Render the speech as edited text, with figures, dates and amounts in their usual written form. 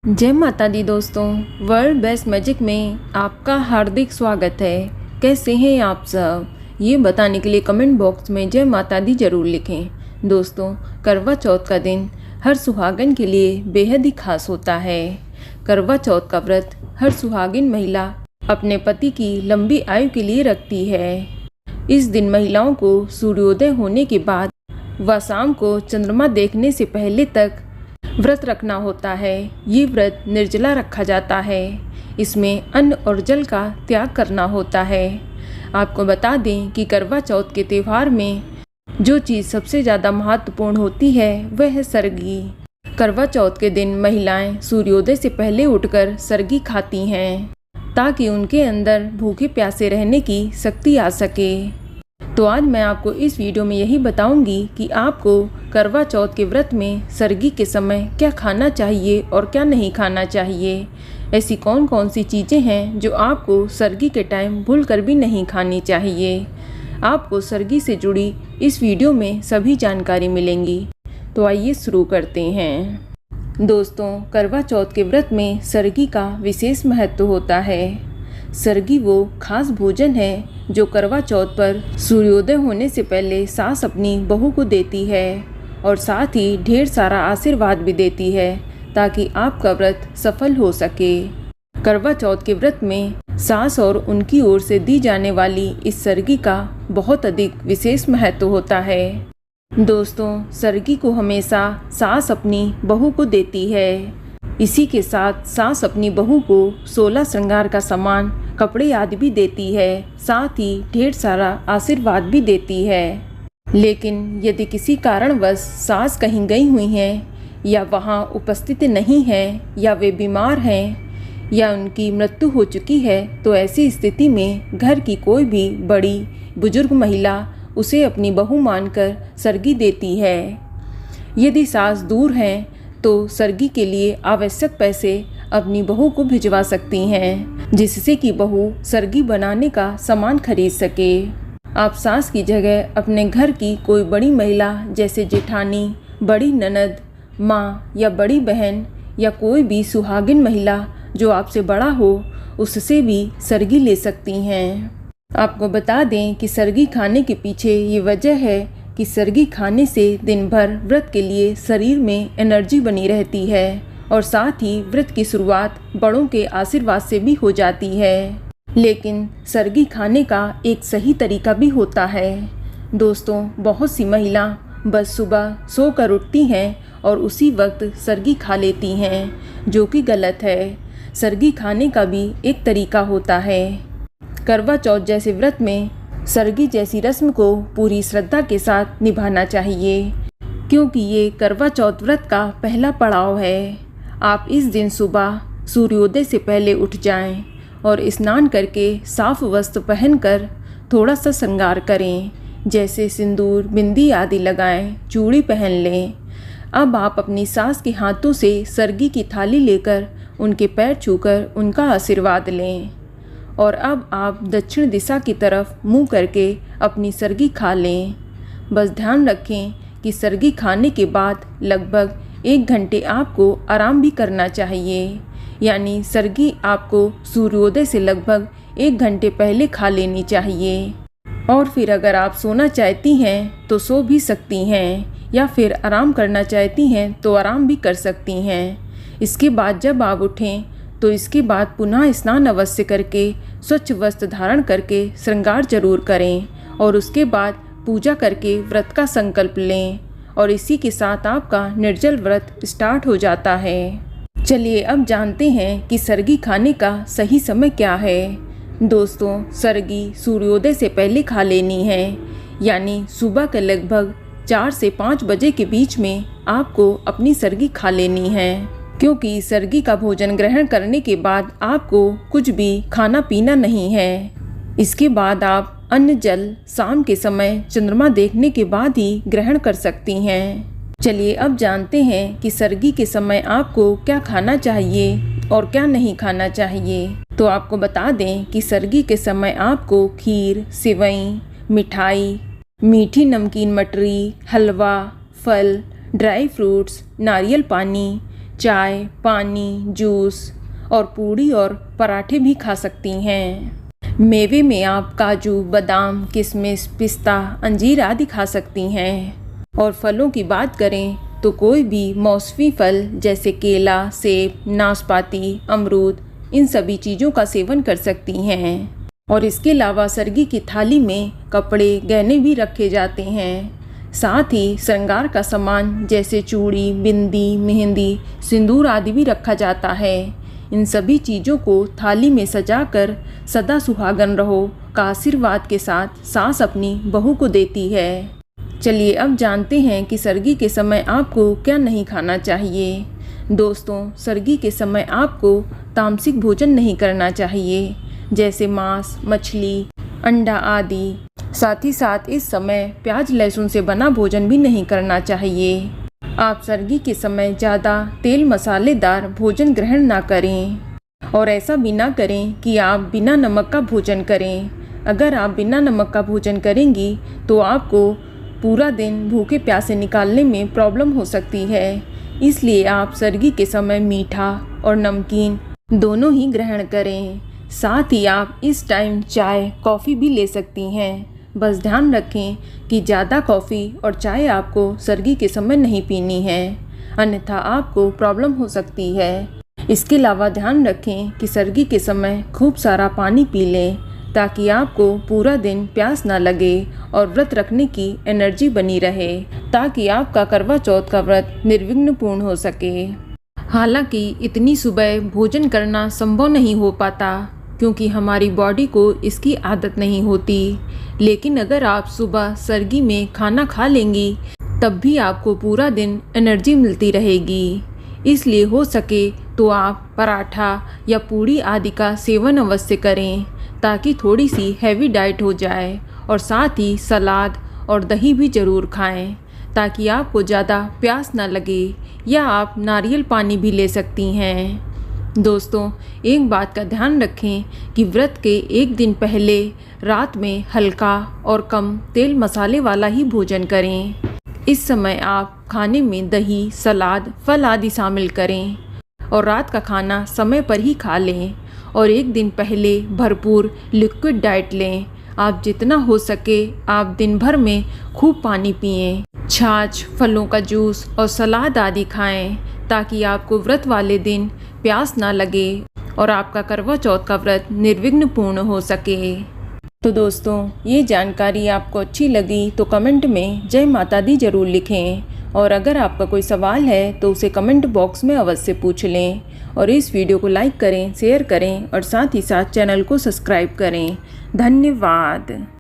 जय माता दी दोस्तों, वर्ल्ड बेस्ट मैजिक में आपका हार्दिक स्वागत है। कैसे हैं आप सब, ये बताने के लिए कमेंट बॉक्स में जय माता दी ज़रूर लिखें। दोस्तों, करवा चौथ का दिन हर सुहागन के लिए बेहद ही खास होता है। करवा चौथ का व्रत हर सुहागिन महिला अपने पति की लंबी आयु के लिए रखती है। इस दिन महिलाओं को सूर्योदय होने के बाद व शाम को चंद्रमा देखने से पहले तक व्रत रखना होता है। ये व्रत निर्जला रखा जाता है। इसमें अन्न और जल का त्याग करना होता है। आपको बता दें कि करवा चौथ के त्यौहार में जो चीज़ सबसे ज़्यादा महत्वपूर्ण होती है वह है सरगी। करवा चौथ के दिन महिलाएं सूर्योदय से पहले उठकर सरगी खाती हैं ताकि उनके अंदर भूखे प्यासे रहने की शक्ति आ सके। तो आज मैं आपको इस वीडियो में यही बताऊंगी कि आपको करवा चौथ के व्रत में सरगी के समय क्या खाना चाहिए और क्या नहीं खाना चाहिए। ऐसी कौन कौन सी चीज़ें हैं जो आपको सरगी के टाइम भूलकर भी नहीं खानी चाहिए। आपको सरगी से जुड़ी इस वीडियो में सभी जानकारी मिलेंगी। तो आइए शुरू करते हैं। दोस्तों, करवा चौथ के व्रत में सरगी का विशेष महत्व होता है। सरगी वो खास भोजन है जो करवा चौथ पर सूर्योदय होने से पहले सास अपनी बहू को देती है और साथ ही ढेर सारा आशीर्वाद भी देती है ताकि आपका व्रत सफल हो सके। करवा चौथ के व्रत में सास और उनकी ओर से दी जाने वाली इस सरगी का बहुत अधिक विशेष महत्व होता है। दोस्तों, सरगी को हमेशा सास अपनी बहू को देती है। इसी के साथ सास अपनी बहू को 16 श्रृंगार का सामान, कपड़े आदि भी देती है। साथ ही ढेर सारा आशीर्वाद भी देती है। लेकिन यदि किसी कारणवश सास कहीं गई हुई हैं या वहाँ उपस्थित नहीं हैं या वे बीमार हैं या उनकी मृत्यु हो चुकी है तो ऐसी स्थिति में घर की कोई भी बड़ी बुजुर्ग महिला उसे अपनी बहू मानकर सरगी देती है। यदि सास दूर हैं तो सरगी के लिए आवश्यक पैसे अपनी बहू को भिजवा सकती हैं जिससे कि बहू सरगी बनाने का सामान खरीद सके। आप सास की जगह अपने घर की कोई बड़ी महिला जैसे जेठानी, बड़ी ननद, माँ या बड़ी बहन या कोई भी सुहागिन महिला जो आपसे बड़ा हो उससे भी सरगी ले सकती हैं। आपको बता दें कि सरगी खाने के पीछे ये वजह है कि सरगी खाने से दिन भर व्रत के लिए शरीर में एनर्जी बनी रहती है और साथ ही व्रत की शुरुआत बड़ों के आशीर्वाद से भी हो जाती है। लेकिन सरगी खाने का एक सही तरीका भी होता है। दोस्तों, बहुत सी महिला बस सुबह सोकर उठती हैं और उसी वक्त सरगी खा लेती हैं, जो कि गलत है। सरगी खाने का भी एक तरीका होता है। करवा चौथ जैसे व्रत में सरगी जैसी रस्म को पूरी श्रद्धा के साथ निभाना चाहिए क्योंकि ये करवा चौथ व्रत का पहला पड़ाव है। आप इस दिन सुबह सूर्योदय से पहले उठ जाएं और स्नान करके साफ वस्त्र पहनकर थोड़ा सा श्रृंगार करें, जैसे सिंदूर, बिंदी आदि लगाएं, चूड़ी पहन लें। अब आप अपनी सास के हाथों से सरगी की थाली लेकर उनके पैर छूकर उनका आशीर्वाद लें और अब आप दक्षिण दिशा की तरफ मुंह करके अपनी सरगी खा लें। बस ध्यान रखें कि सरगी खाने के बाद लगभग 1 घंटे आपको आराम भी करना चाहिए, यानी सरगी आपको सूर्योदय से लगभग 1 घंटे पहले खा लेनी चाहिए। और फिर अगर आप सोना चाहती हैं तो सो भी सकती हैं या फिर आराम करना चाहती हैं तो आराम भी कर सकती हैं। इसके बाद जब आप उठें तो इसके बाद पुनः स्नान अवश्य करके स्वच्छ वस्त्र धारण करके श्रृंगार जरूर करें और उसके बाद पूजा करके व्रत का संकल्प लें और इसी के साथ आपका निर्जल व्रत स्टार्ट हो जाता है। चलिए अब जानते हैं कि सरगी खाने का सही समय क्या है। दोस्तों, सरगी सूर्योदय से पहले खा लेनी है, यानी सुबह के लगभग 4 से 5 बजे के बीच में आपको अपनी सरगी खा लेनी है क्योंकि सरगी का भोजन ग्रहण करने के बाद आपको कुछ भी खाना पीना नहीं है। इसके बाद आप अन्न जल शाम के समय चंद्रमा देखने के बाद ही ग्रहण कर सकती हैं। चलिए अब जानते हैं कि सरगी के समय आपको क्या खाना चाहिए और क्या नहीं खाना चाहिए। तो आपको बता दें कि सरगी के समय आपको खीर, सेवई, मिठाई, मीठी नमकीन मटरी, हलवा, फल, ड्राई फ्रूट्स, नारियल पानी, चाय, पानी, जूस और पूड़ी और पराठे भी खा सकती हैं। मेवे में आप काजू, बादाम, किशमिश, पिस्ता, अंजीर आदि खा सकती हैं। और फलों की बात करें तो कोई भी मौसमी फल जैसे केला, सेब, नाशपाती, अमरूद, इन सभी चीज़ों का सेवन कर सकती हैं। और इसके अलावा सरगी की थाली में कपड़े, गहने भी रखे जाते हैं। साथ ही श्रृंगार का सामान जैसे चूड़ी, बिंदी, मेहंदी, सिंदूर आदि भी रखा जाता है। इन सभी चीज़ों को थाली में सजाकर सदा सुहागन रहो का आशीर्वाद के साथ सास अपनी बहू को देती है। चलिए अब जानते हैं कि सरगी के समय आपको क्या नहीं खाना चाहिए। दोस्तों, सरगी के समय आपको तामसिक भोजन नहीं करना चाहिए, जैसे मांस, मछली, अंडा आदि। साथ ही साथ इस समय प्याज, लहसुन से बना भोजन भी नहीं करना चाहिए। आप सरगी के समय ज़्यादा तेल मसालेदार भोजन ग्रहण ना करें और ऐसा भी ना करें कि आप बिना नमक का भोजन करें। अगर आप बिना नमक का भोजन करेंगी तो आपको पूरा दिन भूखे प्यासे निकालने में प्रॉब्लम हो सकती है। इसलिए आप सरगी के समय मीठा और नमकीन दोनों ही ग्रहण करें। साथ ही आप इस टाइम चाय, कॉफ़ी भी ले सकती हैं। बस ध्यान रखें कि ज़्यादा कॉफ़ी और चाय आपको सरगी के समय नहीं पीनी है, अन्यथा आपको प्रॉब्लम हो सकती है। इसके अलावा ध्यान रखें कि सरगी के समय खूब सारा पानी पी लें ताकि आपको पूरा दिन प्यास ना लगे और व्रत रखने की एनर्जी बनी रहे, ताकि आपका करवा चौथ का व्रत निर्विघ्न पूर्ण हो सके। हालांकि इतनी सुबह भोजन करना संभव नहीं हो पाता क्योंकि हमारी बॉडी को इसकी आदत नहीं होती, लेकिन अगर आप सुबह सरगी में खाना खा लेंगी तब भी आपको पूरा दिन एनर्जी मिलती रहेगी। इसलिए हो सके तो आप पराठा या पूड़ी आदि का सेवन अवश्य करें ताकि थोड़ी सी हैवी डाइट हो जाए। और साथ ही सलाद और दही भी ज़रूर खाएं ताकि आपको ज़्यादा प्यास ना लगे, या आप नारियल पानी भी ले सकती हैं। दोस्तों, एक बात का ध्यान रखें कि व्रत के एक दिन पहले रात में हल्का और कम तेल मसाले वाला ही भोजन करें। इस समय आप खाने में दही, सलाद, फल आदि शामिल करें और रात का खाना समय पर ही खा लें। और एक दिन पहले भरपूर लिक्विड डाइट लें। आप जितना हो सके आप दिन भर में खूब पानी पिएं, छाछ, फलों का जूस और सलाद आदि खाएं ताकि आपको व्रत वाले दिन प्यास ना लगे और आपका करवा चौथ का व्रत निर्विघ्न पूर्ण हो सके। तो दोस्तों, ये जानकारी आपको अच्छी लगी तो कमेंट में जय माता दी ज़रूर लिखें। और अगर आपका कोई सवाल है तो उसे कमेंट बॉक्स में अवश्य पूछ लें। और इस वीडियो को लाइक करें, शेयर करें और साथ ही साथ चैनल को सब्सक्राइब करें। धन्यवाद।